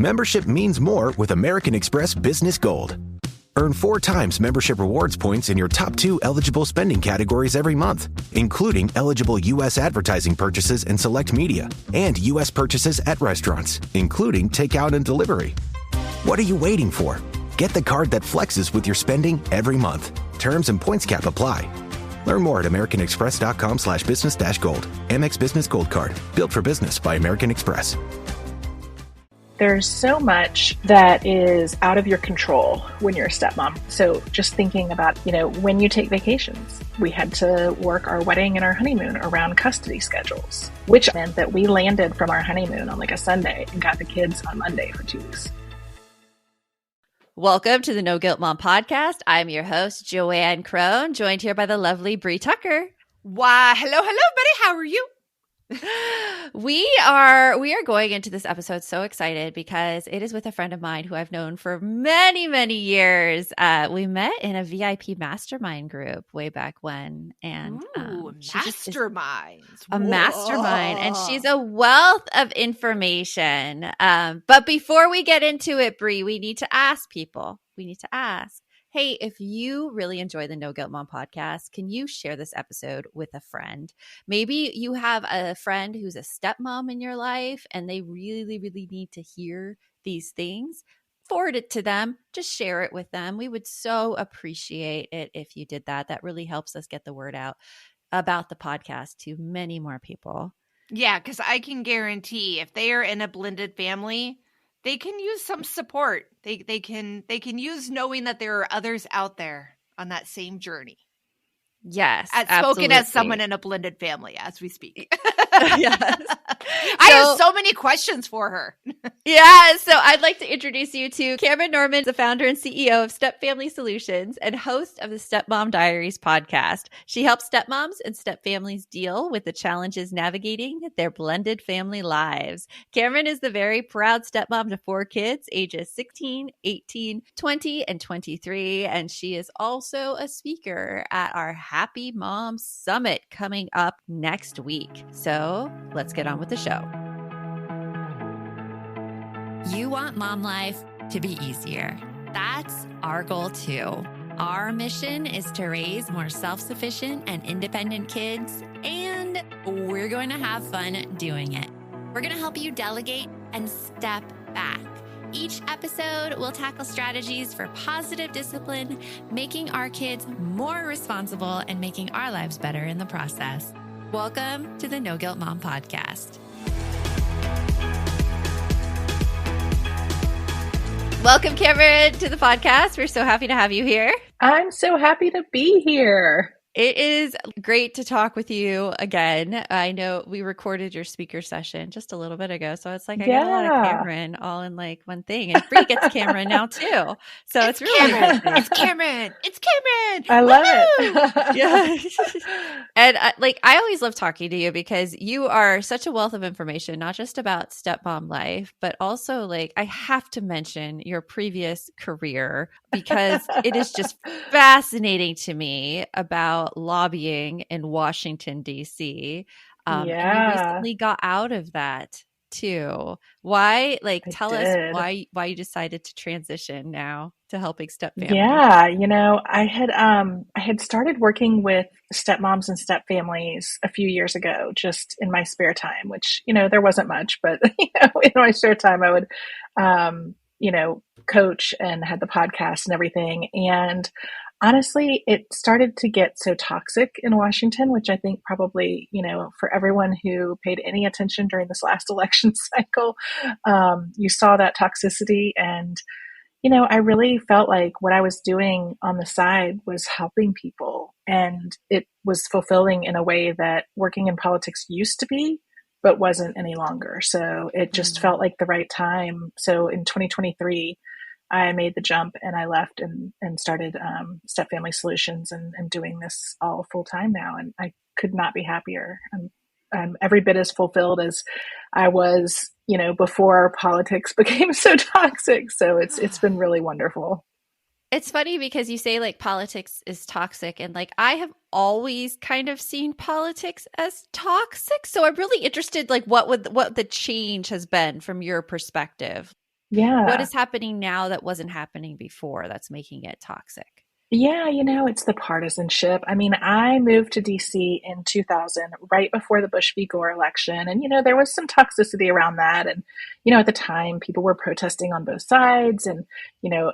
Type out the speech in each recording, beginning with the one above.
Membership means more with American Express Business Gold. Earn 4 times membership rewards points in your top 2 eligible spending categories every month, including eligible U.S. advertising purchases and select media, and U.S. purchases at restaurants, including takeout and delivery. What are you waiting for? Get the card that flexes with your spending every month. Terms and points cap apply. Learn more at americanexpress.com/business-gold. Amex Business Gold Card. Built for business by American Express. There's so much that is out of your control when you're a stepmom. So just thinking about, when you take vacations, we had to work our wedding and our honeymoon around custody schedules, which meant that we landed from our honeymoon on like a Sunday and got the kids on Monday for 2 weeks. Welcome to the No Guilt Mom podcast. I'm your host, Joanne Crone, joined here by the lovely Bree Tucker. Why, hello, buddy. How are you? We are going into this episode so excited because it is with a friend of mine who I've known for many, many years. We met in a VIP mastermind group way back when. And masterminds. A mastermind. And she's a wealth of information. But before we get into it, Bree, we need to ask people. Hey, if you really enjoy the No Guilt Mom podcast, can you share this episode with a friend? Maybe you have a friend who's a stepmom in your life and they really, really need to hear these things. Forward it to them. Just share it with them. We would so appreciate it if you did that. That really helps us get the word out about the podcast to many more people. Yeah, because I can guarantee if they are in a blended family, they can use some support. They can use knowing that there are others out there on that same journey. Yes, spoken as someone in a blended family as we speak. Yes. I have so many questions for her. Yeah, so I'd like to introduce you to Cameron Norman, the founder and CEO of Step Family Solutions and host of the Stepmom Diaries podcast. She helps stepmoms and step families deal with the challenges navigating their blended family lives. Cameron is the very proud stepmom to 4 kids, ages 16, 18, 20, and 23, and she is also a speaker at our Happy Mom Summit coming up next week. So let's get on with the show. You want mom life to be easier. That's our goal too. Our mission is to raise more self-sufficient and independent kids, and we're going to have fun doing it. We're going to help you delegate and step back. Each episode will tackle strategies for positive discipline, making our kids more responsible and making our lives better in the process. Welcome to the No Guilt Mom podcast. Welcome, Cameron, to the podcast. We're so happy to have you here. I'm so happy to be here. It is great to talk with you again. I know we recorded your speaker session just a little bit ago, so it's like I got a lot of Cameron all in like one thing, and Bree gets Cameron now too. So it's really Cameron. It's Cameron. I love it. Yeah. And I always love talking to you because you are such a wealth of information, not just about stepmom life, but also like I have to mention your previous career because it is just fascinating to me about lobbying in Washington, D.C. And you recently got out of that too. Why? Tell us why you decided to transition now to helping step families. Yeah, I had started working with stepmoms and step families a few years ago, just in my spare time, which, there wasn't much, but in my spare time I would coach and had the podcast and everything. And honestly, it started to get so toxic in Washington, which I think probably, for everyone who paid any attention during this last election cycle, you saw that toxicity. And, I really felt like what I was doing on the side was helping people. And it was fulfilling in a way that working in politics used to be, but wasn't any longer. So it just felt like the right time. So in 2023, I made the jump and I left and started Step Family Solutions and doing this all full time now. And I could not be happier. I'm every bit as fulfilled as I was, before politics became so toxic. So it's been really wonderful. It's funny because you say politics is toxic, and I have always kind of seen politics as toxic. So I'm really interested what the change has been from your perspective. What Yeah. is happening now that wasn't happening before that's making it toxic? Yeah, it's the partisanship. I mean, I moved to DC in 2000, right before the Bush v. Gore election. And, there was some toxicity around that. And, at the time, people were protesting on both sides. And,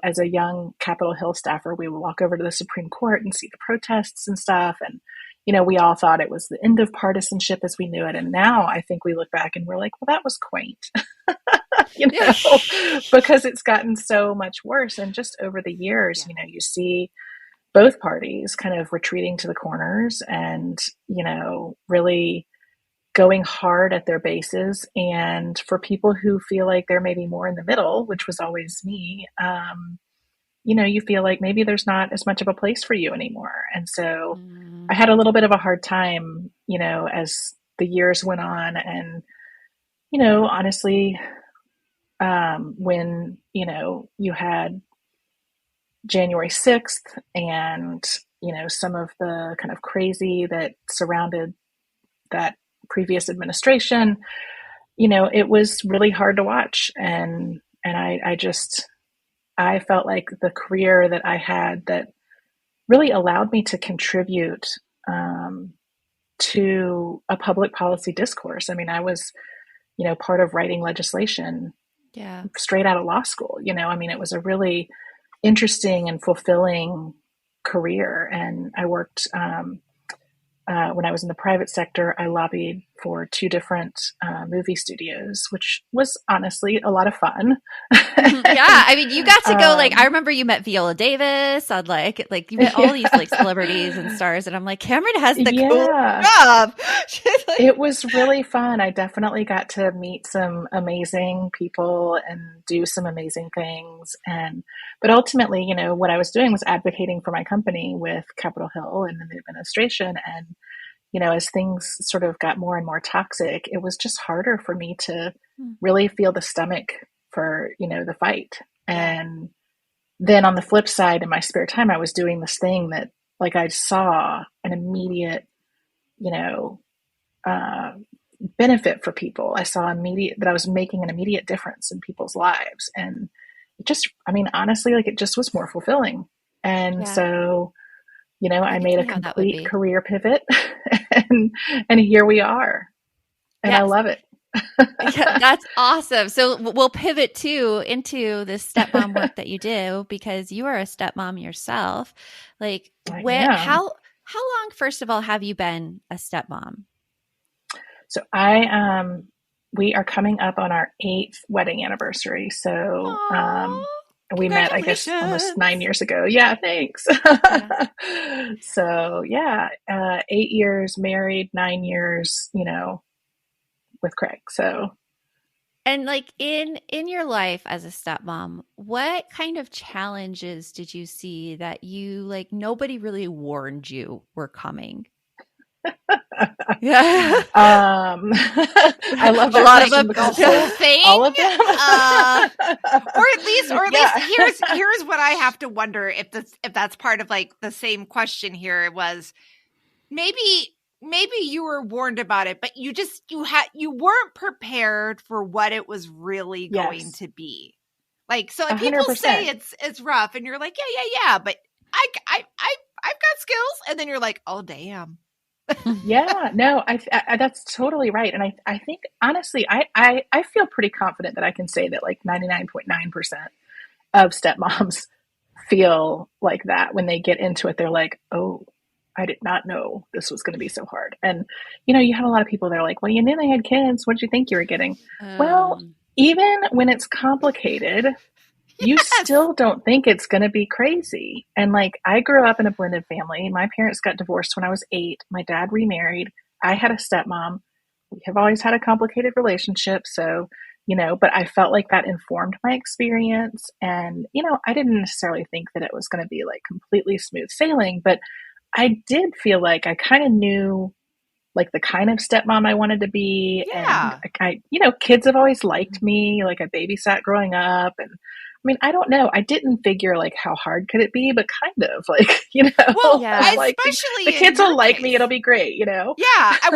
as a young Capitol Hill staffer, we would walk over to the Supreme Court and see the protests and stuff. And, we all thought it was the end of partisanship as we knew it. And now I think we look back and we're like, well, that was quaint. Because it's gotten so much worse. And just over the years, you see both parties kind of retreating to the corners and, really going hard at their bases. And for people who feel like they're maybe more in the middle, which was always me, you feel like maybe there's not as much of a place for you anymore. And so I had a little bit of a hard time, as the years went on. And, honestly, when, you had January 6th and, some of the kind of crazy that surrounded that previous administration, it was really hard to watch. And I felt like the career that I had that really allowed me to contribute to a public policy discourse. I mean, I was, part of writing legislation straight out of law school. I mean, it was a really interesting and fulfilling career. And I worked, when I was in the private sector, I lobbied for 2 different movie studios, which was honestly a lot of fun. Yeah, I mean, you got to go. I remember you met Viola Davis. On like you met all these celebrities and stars, and I'm like, Cameron has the cool job. It was really fun. I definitely got to meet some amazing people and do some amazing things. But ultimately, what I was doing was advocating for my company with Capitol Hill and the administration. And, as things sort of got more and more toxic, it was just harder for me to really feel the stomach for, the fight. And then on the flip side, in my spare time, I was doing this thing that I saw an immediate, benefit for people. I saw that I was making an immediate difference in people's lives. And it just, honestly, it just was more fulfilling. And so, I made a complete career pivot and here we are. And I love it. That's awesome. So we'll pivot into the stepmom work that you do, because you are a stepmom yourself. How long, first of all, have you been a stepmom? So we are coming up on our 8th wedding anniversary. So we met, I guess, almost 9 years ago. Yeah, thanks. So 8 years married, 9 years, with Craig. So, and in your life as a stepmom, what kind of challenges did you see that you nobody really warned you were coming? I love a lot of them. The whole thing, all of them, or at least here's what I have to wonder if that's part of the same question here. It was maybe you were warned about it, but you weren't prepared for what it was really going to be. So if people 100%. say it's rough, and you're like, yeah, but I've got skills, and then you're like, oh damn. Yeah, no, I that's totally right. And I think, honestly, I feel pretty confident that I can say that 99.9% of stepmoms feel like that when they get into it. They're like, oh, I did not know this was going to be so hard. And, you have a lot of people that are like, well, you knew they had kids. What did you think you were getting? Well, even when it's complicated, you still don't think it's going to be crazy. And I grew up in a blended family. My parents got divorced when I was 8. My dad remarried. I had a stepmom. We have always had a complicated relationship. So, but I felt like that informed my experience. And, I didn't necessarily think that it was going to be completely smooth sailing, but I did feel like I kind of knew the kind of stepmom I wanted to be. Yeah. And kids have always liked me. I babysat growing up, and mean, I don't know. I didn't figure like how hard could it be, but kind of like, Well, like especially the kids will like case. me. It'll be great, Yeah. Well,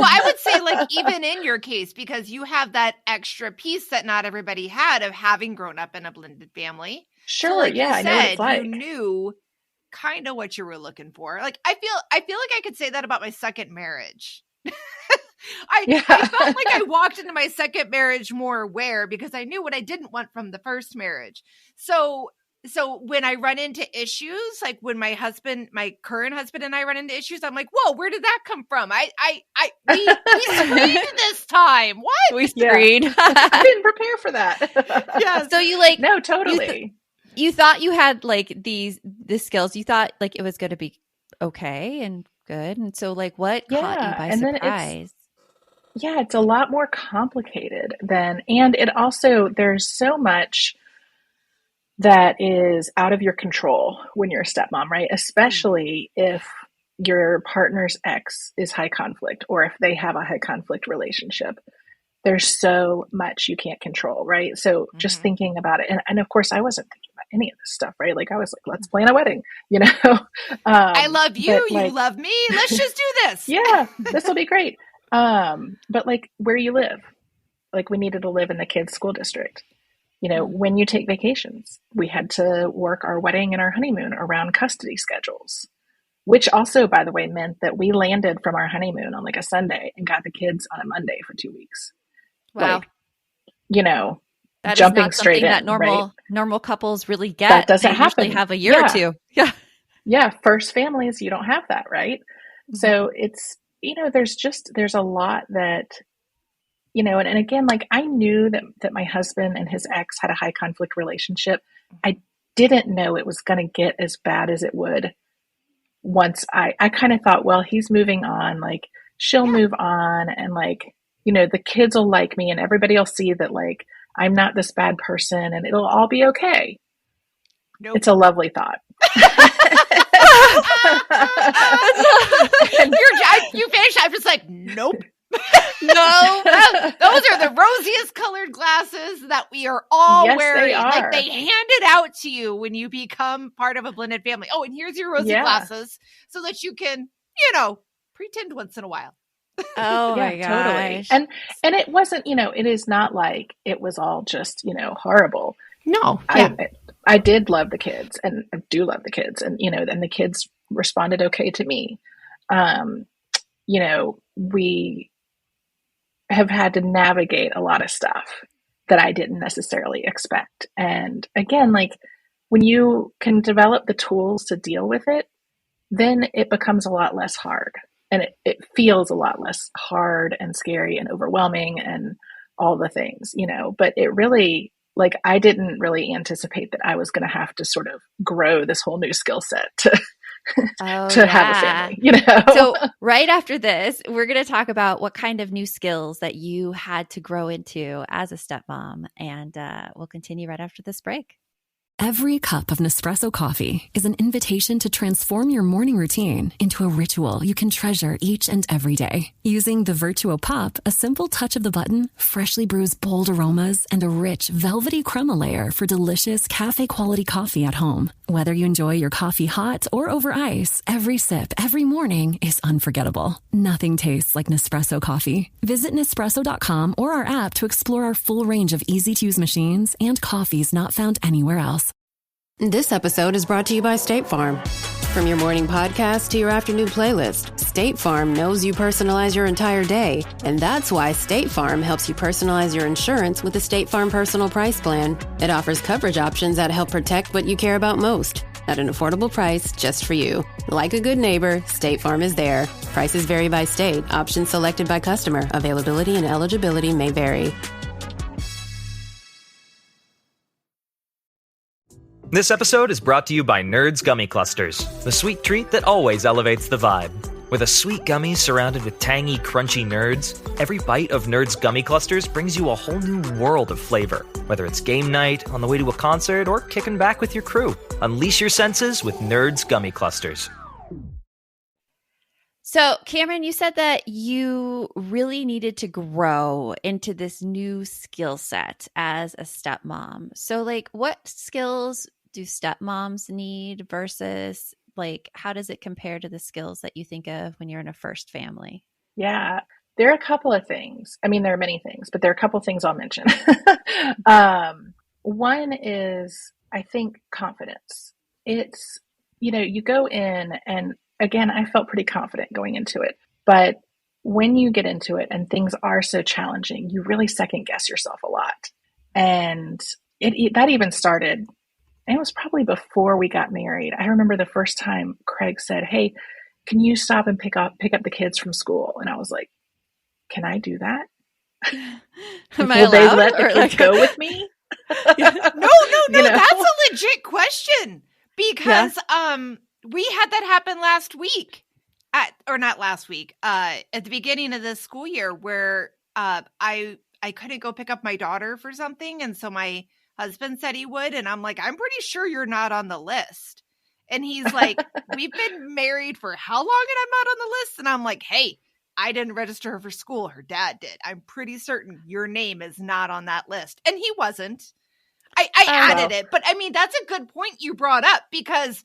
I would say like even in your case, because you have that extra piece that not everybody had of having grown up in a blended family. Sure. So like yeah. you I know what it's said, like. you knew kind of what you were looking for. Like, I feel like I could say that about my second marriage. I felt like I walked into my second marriage more aware because I knew what I didn't want from the first marriage. So when I run into issues, like when my current husband and I run into issues, I'm like, whoa, where did that come from? We screened this time. What? We screened. I didn't prepare for that. Yeah. So you like, no, totally. You thought you had like the skills. You thought like it was going to be okay and good. And so like what caught you by surprise? It's a lot more complicated and it also, there's so much that is out of your control when you're a stepmom, right? Especially if your partner's ex is high conflict or if they have a high conflict relationship. There's so much you can't control, right? So just thinking about it. And of course, I wasn't thinking about any of this stuff, right? Like I was like, let's plan a wedding, I love you. You love me. Let's just do this. Yeah, this will be great. But like where you live, like we needed to live in the kids' school district. When you take vacations, we had to work our wedding and our honeymoon around custody schedules, which also, by the way, meant that we landed from our honeymoon on like a Sunday and got the kids on a Monday for 2 weeks. Wow. That jumping is not straight in. That normal couples really get. That doesn't happen. Usually have a year or two. Yeah. Yeah. First families, you don't have that, right? So it's, there's a lot that, and again, like I knew that my husband and his ex had a high conflict relationship. I didn't know it was going to get as bad as it would once I kind of thought, well, he's moving on, like she'll move on and like, the kids will like me and everybody will see that like, I'm not this bad person and it'll all be okay. Nope. It's a lovely thought. You finished. I'm just like, nope. No, those are the rosiest colored glasses that we are all wearing. Like they hand it out to you when you become part of a blended family. Oh, and here's your rosy glasses so that you can, pretend once in a while. Oh my gosh. Totally. And it wasn't, it is not like it was all just, horrible. No. I did love the kids and I do love the kids and, and the kids responded okay to me. We have had to navigate a lot of stuff that I didn't necessarily expect. And again, like when you can develop the tools to deal with it, then it becomes a lot less hard and it feels a lot less hard and scary and overwhelming and all the things, but it really, like, I didn't really anticipate that I was going to have to sort of grow this whole new skill set to have a family, So right after this, we're going to talk about what kind of new skills that you had to grow into as a stepmom. And we'll continue right after this break. Every cup of Nespresso coffee is an invitation to transform your morning routine into a ritual you can treasure each and every day. Using the Virtuo Pop, a simple touch of the button freshly brews bold aromas and a rich, velvety crema layer for delicious cafe-quality coffee at home. Whether you enjoy your coffee hot or over ice, every sip, every morning is unforgettable. Nothing tastes like Nespresso coffee. Visit Nespresso.com or our app to explore our full range of easy-to-use machines and coffees not found anywhere else. This episode is brought to you by State Farm. From your morning podcast to your afternoon playlist, State Farm knows you personalize your entire day, and that's why State Farm helps you personalize your insurance with the State Farm Personal Price Plan. It offers coverage options that help protect what you care about most at an affordable price just for you. Like a good neighbor, State Farm is there. Prices vary by state. Options selected by customer. Availability and eligibility may vary. This episode is brought to you by Nerds Gummy Clusters, the sweet treat that always elevates the vibe. With a sweet gummy surrounded with tangy, crunchy nerds, every bite of Nerds Gummy Clusters brings you a whole new world of flavor. Whether it's game night, on the way to a concert, or kicking back with your crew, unleash your senses with Nerds Gummy Clusters. So, Cameron, you said that you really needed to grow into this new skill set as a stepmom. So, like, what skills do stepmoms need versus, like, how does it compare to the skills that you think of when you're in a first family? Yeah, there are a couple of things. I mean, there are many things, but there are a couple of things I'll mention. One is, I think, confidence. It's, you go in, and again, I felt pretty confident going into it. But when you get into it and things are so challenging, you really second guess yourself a lot. And that even started, and it was probably before we got married. I remember the first time Craig said, "Hey, can you stop and pick up the kids from school?" And I was like, "Can I do that? Am I Will they allowed? let the Or, kids like, go with me?" No, that's a legit question because we had that happen last week at the beginning of this school year where I couldn't go pick up my daughter for something, and so my husband said he would, and I'm like, "I'm pretty sure you're not on the list." And he's like, "We've been married for how long and I'm not on the list?" And I'm like, "Hey, I didn't register her for school. Her dad did. I'm pretty certain your name is not on that list." And he wasn't. I added it. But I mean, that's a good point you brought up, because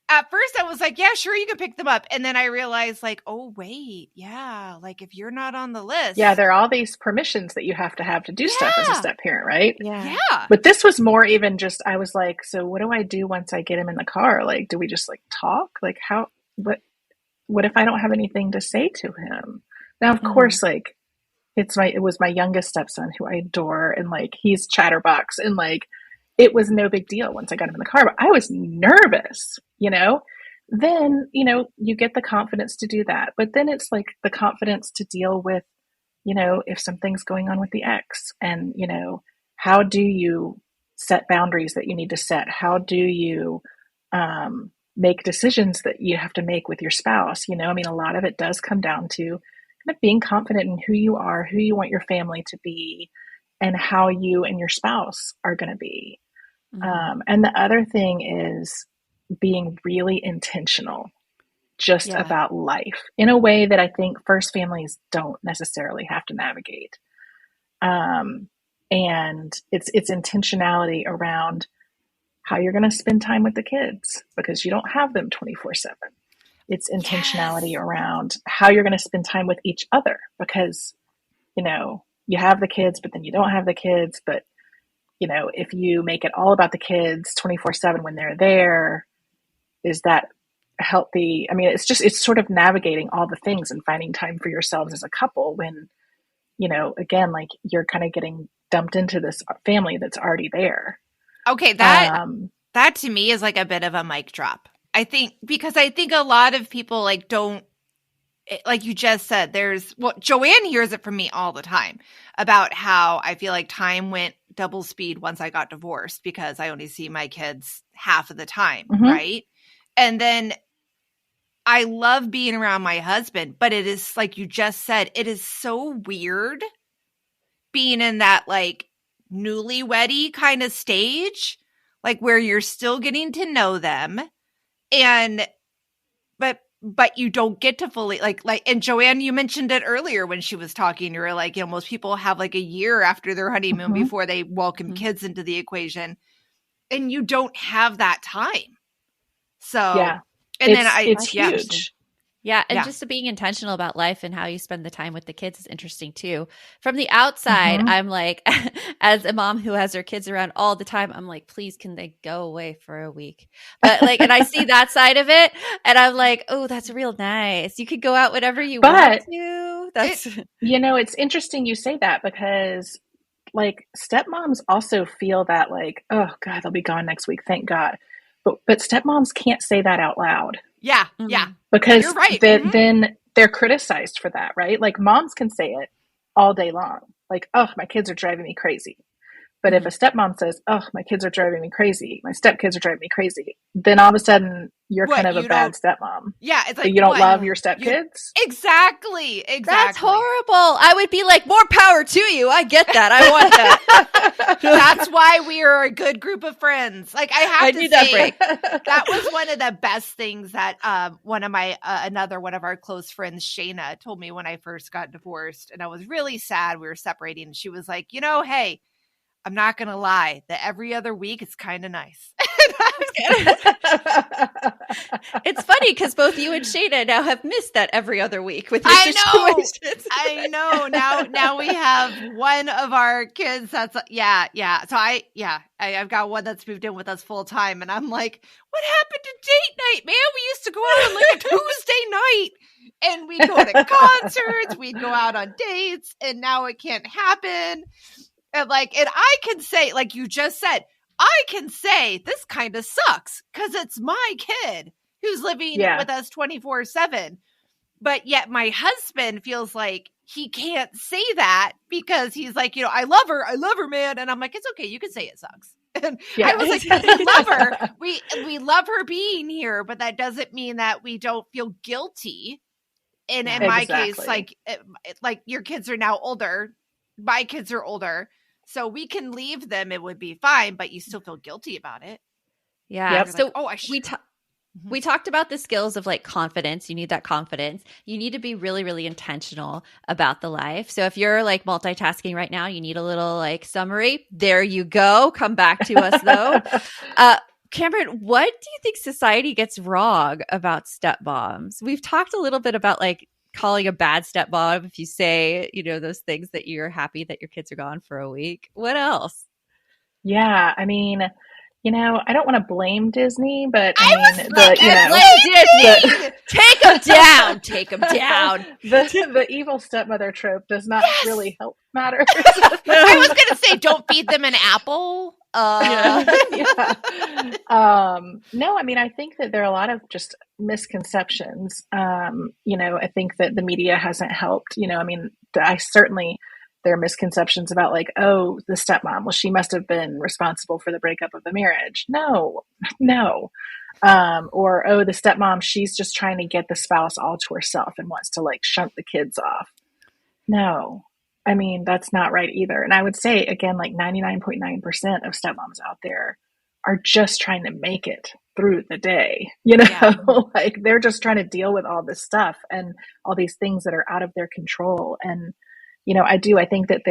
at first I was like, yeah, sure, you can pick them up. And then I realized, like, oh, wait, yeah, like if you're not on the list. Yeah, there are all these permissions that you have to do stuff as a step parent, right? Yeah. But this was more even just, I was like, so what do I do once I get him in the car? Like, do we just like talk? Like, what if I don't have anything to say to him? Now, of course, like it was my youngest stepson, who I adore, and like he's chatterbox, and like it was no big deal once I got him in the car, but I was nervous, Then, you get the confidence to do that, but then it's like the confidence to deal with, if something's going on with the ex, and, how do you set boundaries that you need to set? How do you make decisions that you have to make with your spouse? I mean, a lot of it does come down to kind of being confident in who you are, who you want your family to be, and how you and your spouse are going to be. And the other thing is being really intentional just about life in a way that I think first families don't necessarily have to navigate. And it's intentionality around how you're going to spend time with the kids, because you don't have them 24/7. It's intentionality around how you're going to spend time with each other, because, you have the kids, but then you don't have the kids. But, if you make it all about the kids 24/7 when they're there, is that healthy? I mean, it's sort of navigating all the things and finding time for yourselves as a couple when, again, like you're kind of getting dumped into this family that's already there. Okay, that to me is like a bit of a mic drop. I think, because I think a lot of people like don't, like you just said, Joanne hears it from me all the time about how I feel like time went double speed once I got divorced, because I only see my kids half of the time, right? And then I love being around my husband, but it is like you just said, it is so weird being in that like newlyweddy kind of stage, like where you're still getting to know them, and but you don't get to fully like, and Joanne, you mentioned it earlier when she was talking, you were like, most people have like a year after their honeymoon before they welcome kids into the equation, and you don't have that time. So, and it's huge. Yeah. And just being intentional about life and how you spend the time with the kids is interesting too. From the outside, I'm like, as a mom who has her kids around all the time, I'm like, please, can they go away for a week? But like, and I see that side of it, and I'm like, oh, that's real nice. You could go out whenever you want to. It's interesting you say that, because like stepmoms also feel that like, oh God, they'll be gone next week. Thank God. But stepmoms can't say that out loud. Yeah. Yeah. Because you're right. Then they're criticized for that, right? Like moms can say it all day long. Like, oh, my kids are driving me crazy. But if a stepmom says, oh, my kids are driving me crazy, my stepkids are driving me crazy, then all of a sudden you're kind of a bad stepmom. Yeah, it's like you don't love your stepkids. Exactly. That's horrible. I would be like, more power to you. I get that. I want that. That's why we are a good group of friends. Like, I have to say, that was one of the best things that one of our close friends, Shayna, told me when I first got divorced, and I was really sad. We were separating, and she was like, hey, I'm not going to lie, that every other week is kind of nice. It's funny because both you and Shayna now have missed that every other week with your situations. I know. Now we have one of our kids that's So I've got one that's moved in with us full time, and I'm like, what happened to date night, man? We used to go out on like a Tuesday night, and we'd go to concerts, we'd go out on dates, and now it can't happen. And I can say, like you just said, I can say this kind of sucks because it's my kid who's living with us 24/7. But yet my husband feels like he can't say that because he's like, I love her, man. And I'm like, it's okay. You can say it sucks. And I was like, we love her. We love her being here, but that doesn't mean that we don't feel guilty. And in my case, like your kids are now older. My kids are older. So we can leave them. It would be fine, but you still feel guilty about it. Yeah. Yep. So we talked about the skills of like confidence. You need that confidence. You need to be really, really intentional about the life. So if you're like multitasking right now, you need a little like summary. There you go. Come back to us though. Cameron, what do you think society gets wrong about stepmoms? We've talked a little bit about like calling a bad stepmom if you say, those things that you're happy that your kids are gone for a week. What else? Yeah, I mean, I don't want to blame Disney, but Disney! Take them down. Take them down. The evil stepmother trope does not really help matters. I was going to say, don't feed them an apple. No, I mean, I think that there are a lot of just misconceptions. I think that the media hasn't helped. There are misconceptions about like, oh, the stepmom, well, she must have been responsible for the breakup of the marriage. No. Or, oh, the stepmom, she's just trying to get the spouse all to herself and wants to like shunt the kids off. No. I mean, that's not right either. And I would say, again, like 99.9% of stepmoms out there are just trying to make it through the day. Like they're just trying to deal with all this stuff and all these things that are out of their control. And, I think that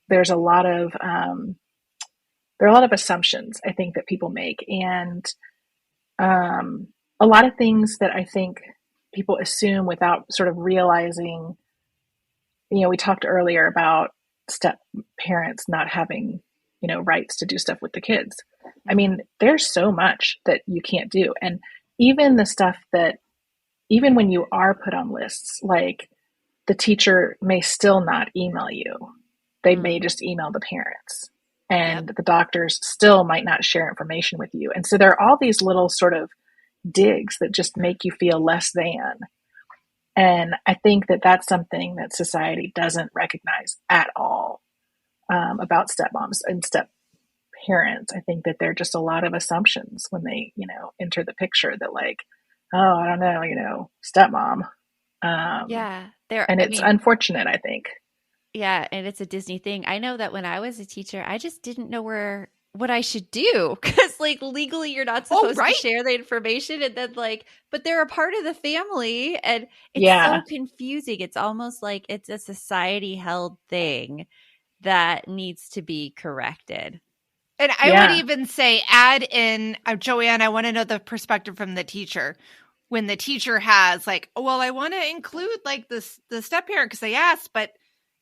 there's a lot of, there are a lot of assumptions I think that people make. And a lot of things that I think people assume without sort of realizing. We talked earlier about step parents not having, rights to do stuff with the kids. I mean, there's so much that you can't do. And even the stuff that, even when you are put on lists, like the teacher may still not email you. They may just email the parents, and the doctors still might not share information with you. And so there are all these little sort of digs that just make you feel less than. And I think that that's something that society doesn't recognize at all about stepmoms and step parents. I think that there are just a lot of assumptions when they, enter the picture that like, oh, I don't know, stepmom. And it's unfortunate, I think. Yeah. And it's a Disney thing. I know that when I was a teacher, I just didn't know what I should do because like legally you're not supposed to share the information, and then like, but they're a part of the family, and it's so confusing. It's almost like it's a society held thing that needs to be corrected. And I would even say add in, Joanne, I want to know the perspective from the teacher. When the teacher has like, oh, well, I want to include like the step parent because they asked, but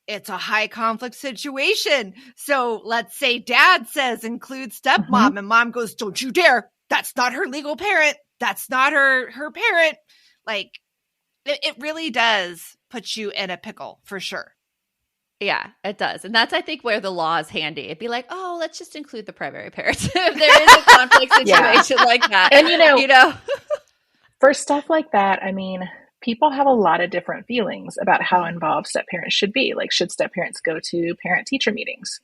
it's a high conflict situation. So let's say dad says include stepmom and mom goes, don't you dare. That's not her legal parent. That's not her parent. Like it really does put you in a pickle for sure. Yeah, it does. And that's, I think, where the law is handy. It'd be like, oh, let's just include the primary parents. If there is a conflict situation like that. And, for stuff like that, I mean, people have a lot of different feelings about how involved step parents should be. Like, should step parents go to parent-teacher meetings?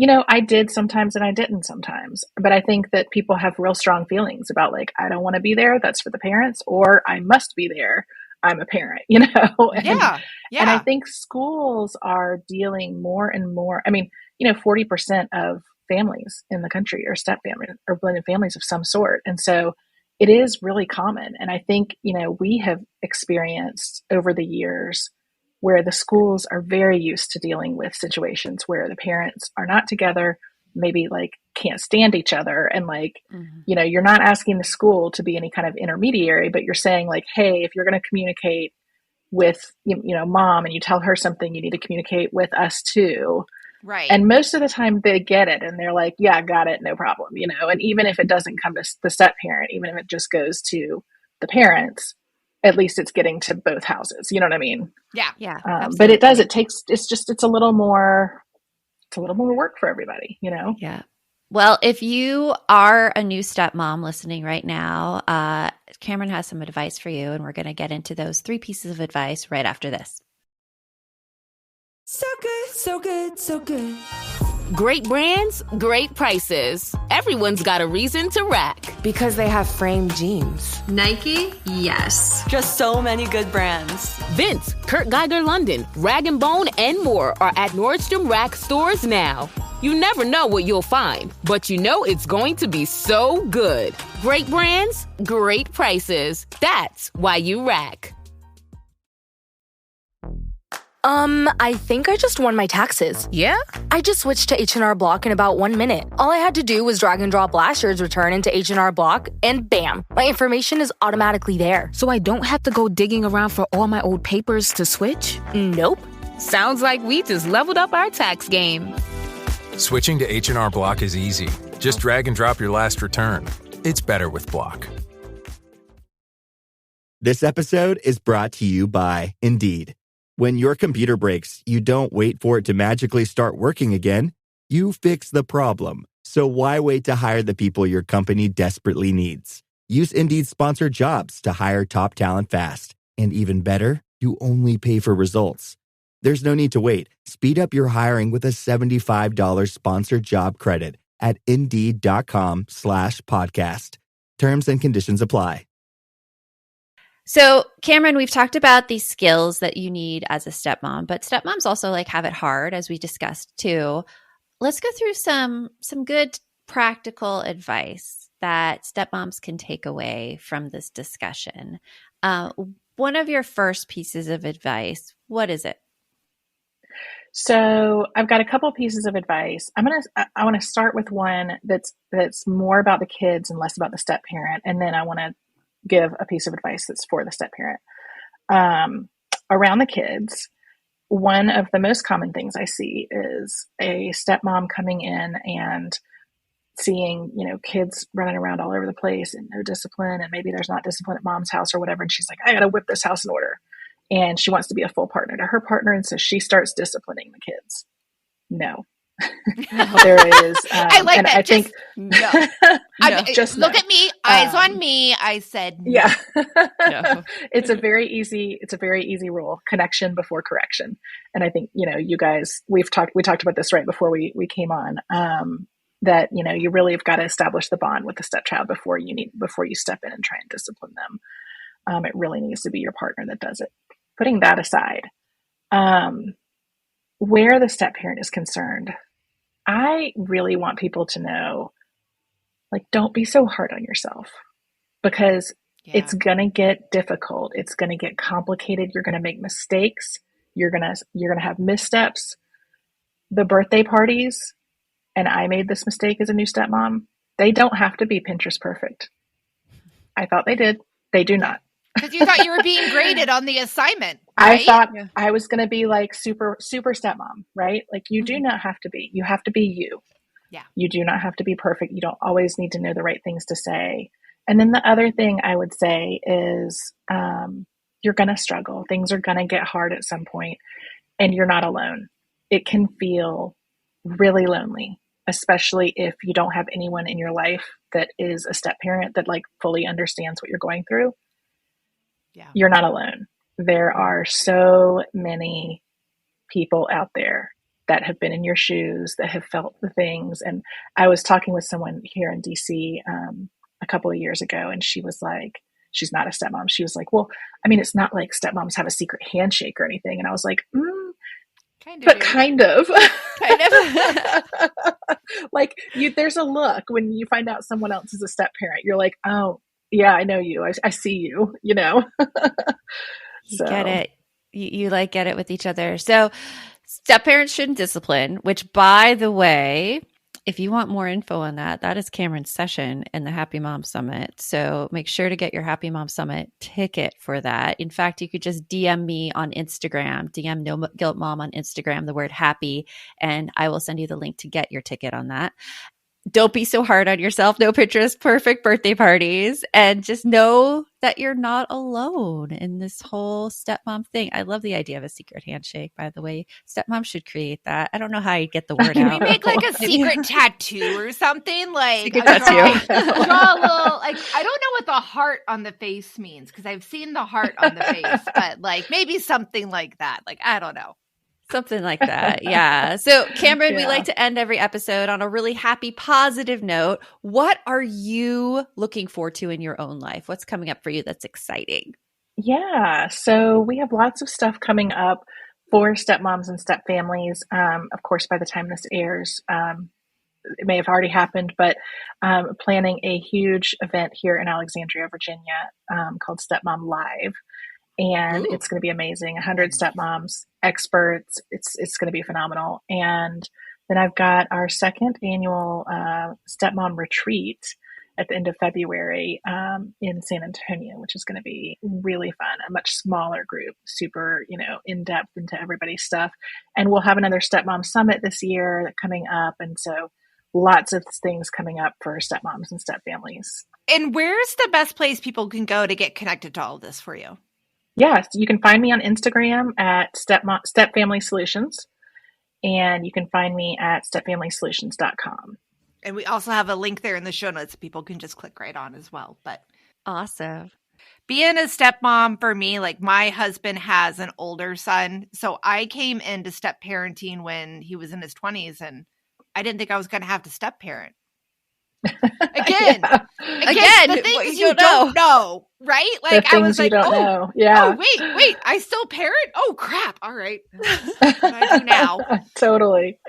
I did sometimes and I didn't sometimes. But I think that people have real strong feelings about like, I don't want to be there. That's for the parents, or I must be there. I'm a parent, and I think schools are dealing more and more. I mean, 40% of families in the country are step families or blended families of some sort. And so it is really common. And I think, we have experienced over the years where the schools are very used to dealing with situations where the parents are not together, maybe like can't stand each other. And like, you're not asking the school to be any kind of intermediary, but you're saying like, hey, if you're going to communicate with, mom and you tell her something, you need to communicate with us too. Right. And most of the time they get it and they're like, yeah, got it. No problem. And even if it doesn't come to the step parent, even if it just goes to the parents, at least it's getting to both houses. You know what I mean? Yeah. Yeah. But it's a little more work for everybody, Yeah. Well, if you are a new stepmom listening right now, Cameron has some advice for you, and we're going to get into those 3 pieces of advice right after this. So good, so good, so good. Great brands, great prices. Everyone's got a reason to rack. Because they have framed jeans. Nike? Yes. Just so many good brands. Vince, Kurt Geiger London, Rag & Bone, and more are at Nordstrom Rack stores now. You never know what you'll find, but you know it's going to be so good. Great brands, great prices. That's why you rack. I think I just won my taxes. Yeah? I just switched to H&R Block in about 1 minute. All I had to do was drag and drop last year's return into H&R Block, and bam, my information is automatically there. So I don't have to go digging around for all my old papers to switch? Nope. Sounds like we just leveled up our tax game. Switching to H&R Block is easy. Just drag and drop your last return. It's better with Block. This episode is brought to you by Indeed. When your computer breaks, you don't wait for it to magically start working again. You fix the problem. So why wait to hire the people your company desperately needs? Use Indeed's sponsored jobs to hire top talent fast. And even better, you only pay for results. There's no need to wait. Speed up your hiring with a $75 sponsored job credit at Indeed.com/podcast. Terms and conditions apply. So, Cameron, we've talked about these skills that you need as a stepmom, but stepmoms also have it hard, as we discussed too. Let's go through some good practical advice that stepmoms can take away from this discussion. One of your first pieces of advice, what is it? So I've got a couple pieces of advice. I want to start with one that's more about the kids and less about the step parent, and then I want to give a piece of advice that's for the step parent. Around the kids, one of the most common things I see is a stepmom coming in and seeing, kids running around all over the place and no discipline, and maybe there's not discipline at mom's house or whatever, and she's like, I gotta whip this house in order. And she wants to be a full partner to her partner, and so she starts disciplining the kids. No. There is. I like that. I think no. Just look at me, eyes on me. I said no. Yeah. No. It's a very easy rule: connection before correction. And I think you guys, we talked about this right before we came on. That you really have got to establish the bond with the stepchild before you step in and try and discipline them. It really needs to be your partner that does it. Putting that aside, where the step parent is concerned, I really want people to know, don't be so hard on yourself, because it's going to get difficult. It's going to get complicated. You're going to make mistakes. You're going to have missteps. The birthday parties, and I made this mistake as a new stepmom, they don't have to be Pinterest perfect. I thought they did. They do not. Because you thought you were being graded on the assignment. Right? I thought I was going to be super stepmom, right? You do not have to be. You have to be you. Yeah. You do not have to be perfect. You don't always need to know the right things to say. And then the other thing I would say is you're going to struggle. Things are going to get hard at some point, and you're not alone. It can feel really lonely, especially if you don't have anyone in your life that is a step parent that fully understands what you're going through. Yeah. You're not alone. There are so many people out there that have been in your shoes, that have felt the things. And I was talking with someone here in DC a couple of years ago, and she was like, she's not a stepmom. She was like, well, I mean, it's not like stepmoms have a secret handshake or anything. And I was like, kind of. Kind of. Like there's a look when you find out someone else is a step parent. You're like, oh yeah, I know you. I see you, you know. You get it. You like get it with each other. So step parents shouldn't discipline, which by the way, if you want more info on that, that is Cameron's session in the Happy Mom Summit. So make sure to get your Happy Mom Summit ticket for that. In fact, you could just DM me on Instagram, DM No Guilt Mom on Instagram, the word happy, and I will send you the link to get your ticket on that. Don't be so hard on yourself. No Pinterest perfect birthday parties. And just know that you're not alone in this whole stepmom thing. I love the idea of a secret handshake, by the way. Stepmom should create that. I don't know how you get the word out. We make like a secret tattoo or something. Like draw a little, like, I don't know what the heart on the face means because I've seen the heart on the face, but like maybe something like that. Like, I don't know. Something like that. Yeah. So Cameron, we like to end every episode on a really happy, positive note. What are you looking forward to in your own life? What's coming up for you that's exciting? Yeah. So we have lots of stuff coming up for stepmoms and step families. Of course, by the time this airs, it may have already happened, but planning a huge event here in Alexandria, Virginia, called Stepmom Live. And it's going to be amazing. 100 stepmoms, experts. It's going to be phenomenal. And then I've got our second annual stepmom retreat at the end of February in San Antonio, which is going to be really fun. A much smaller group, super, in depth into everybody's stuff. And we'll have another stepmom summit this year coming up. And so lots of things coming up for stepmoms and step families. And where's the best place people can go to get connected to all of this for you? Yes, you can find me on Instagram at Step Family Solutions, and you can find me at stepfamilysolutions.com. And we also have a link there in the show notes people can just click right on as well. But awesome. Being a stepmom for me, like my husband has an older son, so I came into step parenting when he was in his 20s, and I didn't think I was going to have to step parent. Again, the things you don't know, right? Like I was like, wait, I still parent? Oh crap! All right, what do I do now? Totally.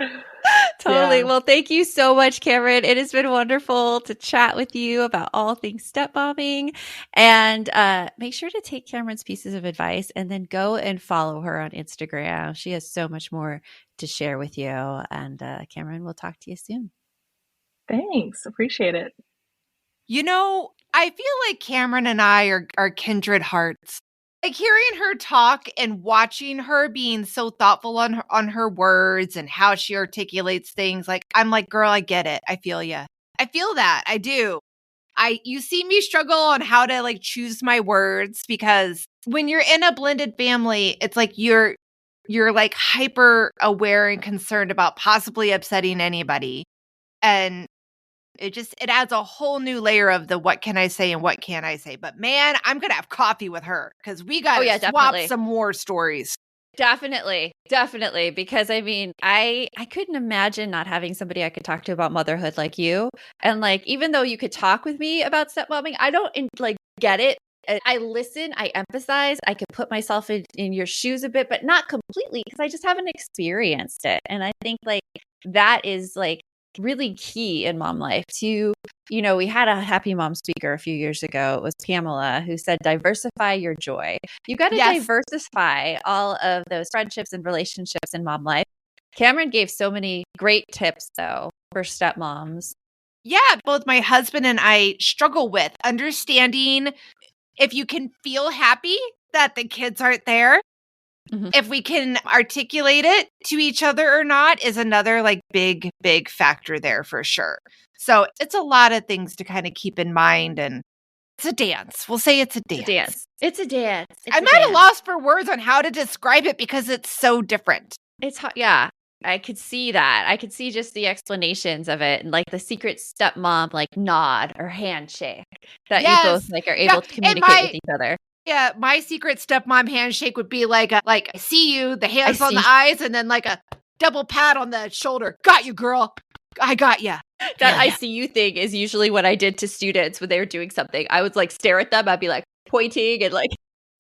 Yeah. Well, thank you so much, Cameron. It has been wonderful to chat with you about all things stepmomming. And make sure to take Cameron's pieces of advice and then go and follow her on Instagram. She has so much more to share with you. And Cameron, we'll talk to you soon. Thanks. Appreciate it. I feel like Cameron and I are kindred hearts. Like hearing her talk and watching her being so thoughtful on her words and how she articulates things. Like, I'm like, girl, I get it. I feel you. I feel that. I do. You see me struggle on how to like choose my words because when you're in a blended family, it's like you're like hyper aware and concerned about possibly upsetting anybody. And it adds a whole new layer of the what can I say and what can't I say. But man, I'm going to have coffee with her because we got to swap some more stories. Definitely. Because I mean, I couldn't imagine not having somebody I could talk to about motherhood like you. And like, even though you could talk with me about stepmomming, I don't like get it. I listen, I empathize, I can put myself in your shoes a bit, but not completely because I just haven't experienced it. And I think like that is like really key in mom life to, we had a happy mom speaker a few years ago. It was Pamela who said, diversify your joy. You got to diversify all of those friendships and relationships in mom life. Cameron gave so many great tips though for stepmoms. Yeah, both my husband and I struggle with understanding if you can feel happy that the kids aren't there. Mm-hmm. If we can articulate it to each other or not is another like big factor there for sure. So it's a lot of things to kind of keep in mind, and it's a dance. We'll say it's a dance. It's a dance. I'm at a loss for words on how to describe it because it's so different. It's hard. Yeah. I could see that. I could see just the explanations of it and like the secret stepmom like nod or handshake that you both like are able to communicate with each other. Yeah, my secret stepmom handshake would be like I see you, the hands on the eyes, and then like a double pat on the shoulder. Got you, girl. I got you. That I see you thing is usually what I did to students when they were doing something. I would like stare at them. I'd be like pointing and like.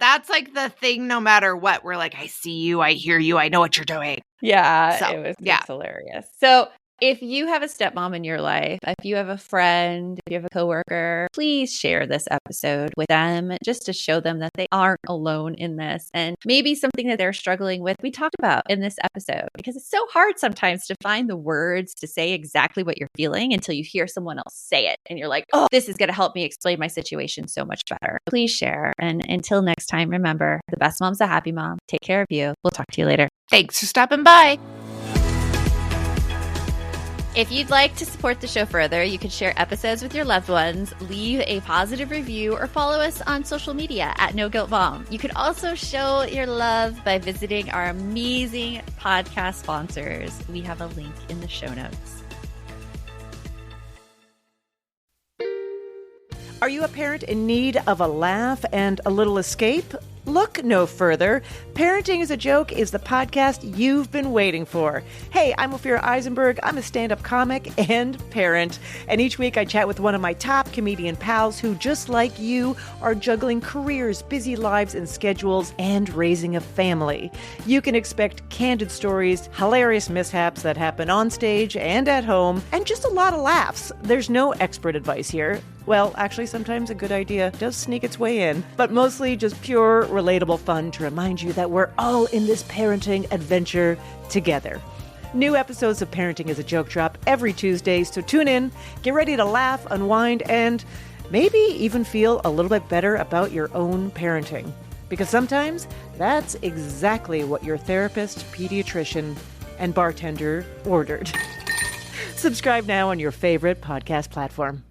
That's like the thing no matter what. We're like, I see you. I hear you. I know what you're doing. Yeah, So, it's hilarious. So if you have a stepmom in your life, if you have a friend, if you have a coworker, please share this episode with them just to show them that they aren't alone in this. And maybe something that they're struggling with, we talked about in this episode, because it's so hard sometimes to find the words to say exactly what you're feeling until you hear someone else say it. And you're like, oh, this is going to help me explain my situation so much better. Please share. And until next time, remember, the best mom's a happy mom. Take care of you. We'll talk to you later. Thanks for stopping by. If you'd like to support the show further, you can share episodes with your loved ones, leave a positive review, or follow us on social media at No Guilt Mom. You can also show your love by visiting our amazing podcast sponsors. We have a link in the show notes. Are you a parent in need of a laugh and a little escape? Look no further. Parenting is a Joke is the podcast you've been waiting for. Hey, I'm Ophira Eisenberg. I'm a stand-up comic and parent. And each week I chat with one of my top comedian pals who, just like you, are juggling careers, busy lives and schedules, and raising a family. You can expect candid stories, hilarious mishaps that happen on stage and at home, and just a lot of laughs. There's no expert advice here. Well, actually, sometimes a good idea does sneak its way in, but mostly just pure, relatable fun to remind you that we're all in this parenting adventure together. New episodes of Parenting is a Joke drop every Tuesday, so tune in, get ready to laugh, unwind, and maybe even feel a little bit better about your own parenting. Because sometimes that's exactly what your therapist, pediatrician, and bartender ordered. Subscribe now on your favorite podcast platform.